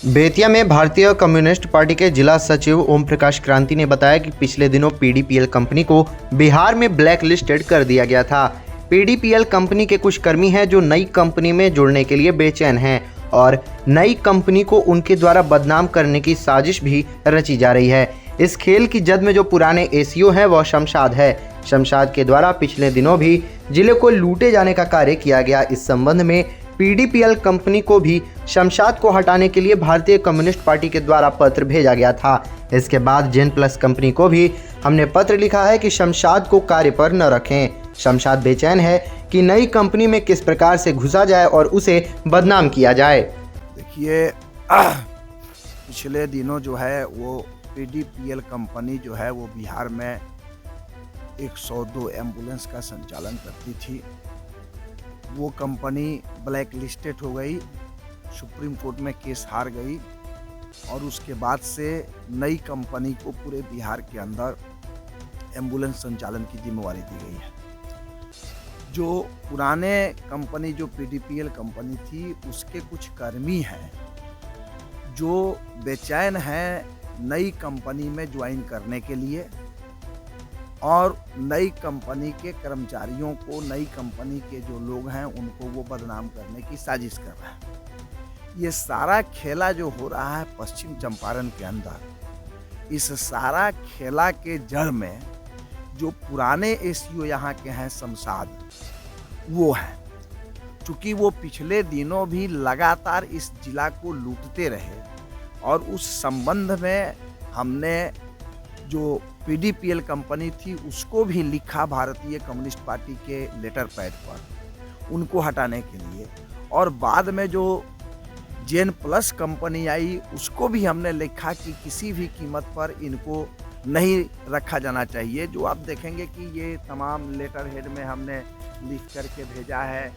बेतिया में भारतीय communist party के जिला सचिव ओम प्रकाश क्रांति ने बताया कि पिछले दिनों पीडीपीएल कंपनी को बिहार में ब्लैक लिस्टेड कर दिया गया था। पीडीपीएल कंपनी के कुछ कर्मी हैं जो नई कंपनी में जुड़ने के लिए बेचैन हैं और नई कंपनी को उनके द्वारा बदनाम करने की साजिश भी रची जा रही है। इस खेल की जद में जो पुराने एसीओ हैं वह शमशाद है। शमशाद के द्वारा पिछले दिनों भी जिले को लूटे जाने का कार्य किया गया। इस संबंध में पीडीपीएल कंपनी को भी शमशाद को हटाने के लिए भारतीय कम्युनिस्ट पार्टी के द्वारा पत्र भेजा गया था। इसके बाद जेन प्लस कंपनी को भी हमने पत्र लिखा है कि शमशाद को कार्य पर न रखें। शमशाद बेचैन है कि नई कंपनी में किस प्रकार से घुसा जाए और उसे बदनाम किया जाए। देखिए, पिछले दिनों जो है वो पीडीपीएल कंपनी जो है वो बिहार में 102 एम्बुलेंस का संचालन करती थी। वो कंपनी ब्लैक लिस्टेड हो गई, सुप्रीम कोर्ट में केस हार गई और उसके बाद से नई कंपनी को पूरे बिहार के अंदर एम्बुलेंस संचालन की जिम्मेवारी दी गई है। जो पुराने कंपनी जो पीडीपीएल कंपनी थी उसके कुछ कर्मी हैं जो बेचैन हैं नई कंपनी में ज्वाइन करने के लिए और नई कंपनी के कर्मचारियों को, नई कंपनी के जो लोग हैं उनको वो बदनाम करने की साजिश कर रहा है। ये सारा खेला जो हो रहा है पश्चिम चंपारण के अंदर, इस सारा खेला के जड़ में जो पुराने एसीओ यहाँ के हैं शमशाद, वो हैं। चूँकि वो पिछले दिनों भी लगातार इस जिला को लूटते रहे और उस संबंध में हमने जो पीडीपीएल कंपनी थी उसको भी लिखा भारतीय कम्युनिस्ट पार्टी के लेटर पैड पर उनको हटाने के लिए, और बाद में जो जेन प्लस कंपनी आई उसको भी हमने लिखा कि किसी भी कीमत पर इनको नहीं रखा जाना चाहिए। जो आप देखेंगे कि ये तमाम लेटर हेड में हमने लिख करके भेजा है,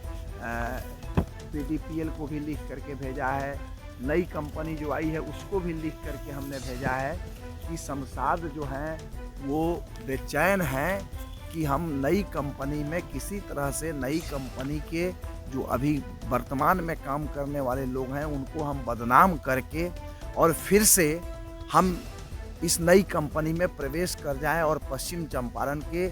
पीडीपीएल को भी लिख करके भेजा है, नई कंपनी जो आई है उसको भी लिख करके हमने भेजा है कि शमशाद जो हैं वो बेचैन हैं कि हम नई कंपनी में किसी तरह से नई कंपनी के जो अभी वर्तमान में काम करने वाले लोग हैं उनको हम बदनाम करके और फिर से हम इस नई कंपनी में प्रवेश कर जाएं और पश्चिम चंपारण के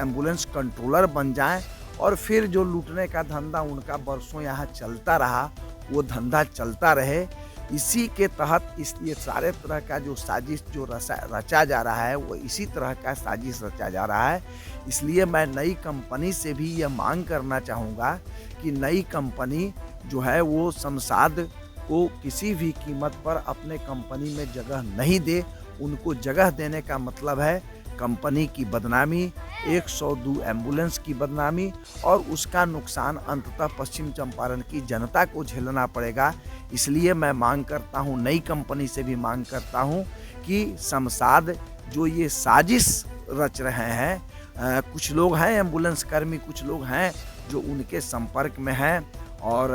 एम्बुलेंस कंट्रोलर बन जाएं और फिर जो लूटने का धंधा उनका बरसों यहाँ चलता रहा वो धंधा चलता रहे। इसी के तहत ये सारे तरह का जो साजिश जो रचा जा रहा है वो इसी तरह का साजिश रचा जा रहा है। इसलिए मैं नई कंपनी से भी ये मांग करना चाहूँगा कि नई कंपनी जो है वो शमशाद को किसी भी कीमत पर अपने कंपनी में जगह नहीं दे। उनको जगह देने का मतलब है कंपनी की बदनामी, 102 एम्बुलेंस की बदनामी और उसका नुकसान अंततः पश्चिम चंपारण की जनता को झेलना पड़ेगा। इसलिए मैं मांग करता हूं, नई कंपनी से भी मांग करता हूं कि शमशाद जो ये साजिश रच रहे हैं, कुछ लोग हैं एम्बुलेंस कर्मी, कुछ लोग हैं जो उनके संपर्क में हैं और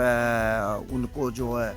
उनको जो है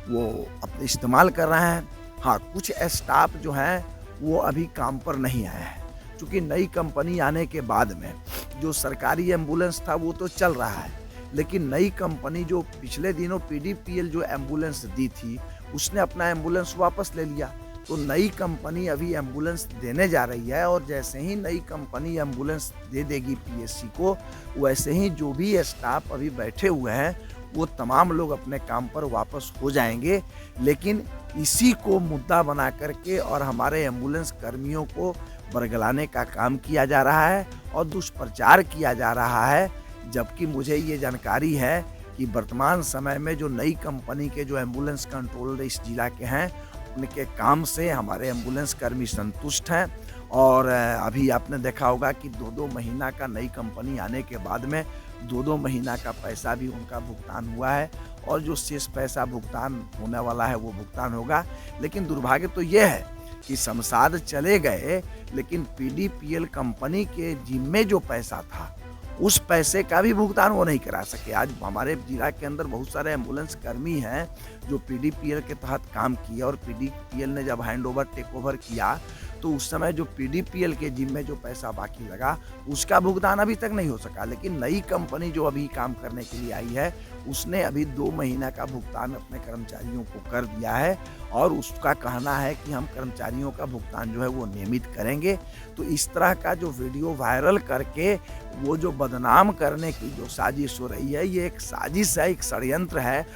वो अपने इस्तेमाल कर रहे हैं। हाँ, कुछ स्टाफ जो हैं वो अभी काम पर नहीं आए हैं। चूँकि नई कंपनी आने के बाद में जो सरकारी एम्बुलेंस था वो तो चल रहा है, लेकिन नई कंपनी जो पिछले दिनों पीडीपीएल जो एम्बुलेंस दी थी उसने अपना एम्बुलेंस वापस ले लिया। तो नई कंपनी अभी एम्बुलेंस देने जा रही है और जैसे ही नई कंपनी एम्बुलेंस दे देगी पीएससी को, वैसे ही जो भी स्टाफ अभी बैठे हुए हैं वो तमाम लोग अपने काम पर वापस हो जाएंगे। लेकिन इसी को मुद्दा बना करके और हमारे एम्बुलेंस कर्मियों को बरगलाने का काम किया जा रहा है और दुष्प्रचार किया जा रहा है। जबकि मुझे ये जानकारी है कि वर्तमान समय में जो नई कंपनी के जो एम्बुलेंस कंट्रोलर इस जिला के हैं उनके काम से हमारे एम्बुलेंस कर्मी संतुष्ट हैं। और अभी आपने देखा होगा कि 2-2 महीना का नई कंपनी आने के बाद में 2-2 महीना का पैसा भी उनका भुगतान हुआ है और जो शेष पैसा भुगतान होने वाला है वो भुगतान होगा। लेकिन दुर्भाग्य तो ये है कि शमशाद चले गए, लेकिन पीडीपीएल कंपनी के जिम्मे जो पैसा था उस पैसे का भी भुगतान वो नहीं करा सके। आज हमारे जिला के अंदर बहुत सारे एम्बुलेंस कर्मी हैं जो पीडीपीएल के तहत काम किए और पीडीपीएल ने जब हैंड ओवर टेक ओवर किया तो उस समय जो पीडीपीएल के जिम में जो पैसा बाकी लगा उसका भुगतान अभी तक नहीं हो सका। लेकिन नई कंपनी जो अभी काम करने के लिए आई है उसने अभी 2 महीना का भुगतान अपने कर्मचारियों को कर दिया है और उसका कहना है कि हम कर्मचारियों का भुगतान जो है वो नियमित करेंगे। तो इस तरह का जो वीडियो वायरल करके वो जो बदनाम करने की जो साजिश हो रही है, ये एक साजिश है, एक षड्यंत्र है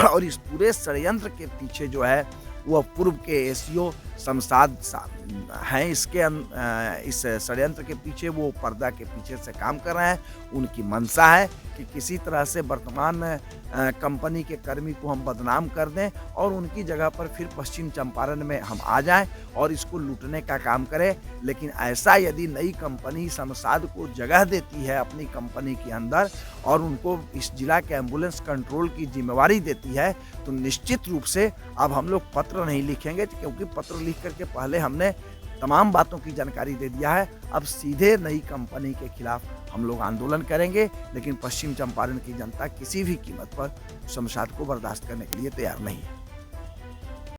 और इस पूरे षड्यंत्र के पीछे जो है वो पूर्व के एसईओ शमशाद हैं। इस षड्यंत्र के पीछे वो पर्दा के पीछे से काम कर रहे हैं। उनकी मंशा है कि किसी तरह से वर्तमान कंपनी के कर्मी को हम बदनाम कर दें और उनकी जगह पर फिर पश्चिम चंपारण में हम आ जाएं और इसको लूटने का काम करें। लेकिन ऐसा यदि नई कंपनी शमशाद को जगह देती है अपनी कंपनी के अंदर और उनको इस जिला के एम्बुलेंस कंट्रोल की जिम्मेवारी देती है तो निश्चित रूप से अब हम लोग पत्र नहीं लिखेंगे, क्योंकि पत्र लिख करके पहले हमने तमाम बातों की जानकारी दे दिया है। अब सीधे नई कंपनी के खिलाफ हम लोग आंदोलन करेंगे, लेकिन पश्चिम चंपारण की जनता किसी भी कीमत पर शमशाद को बर्दाश्त करने के लिए तैयार नहीं है।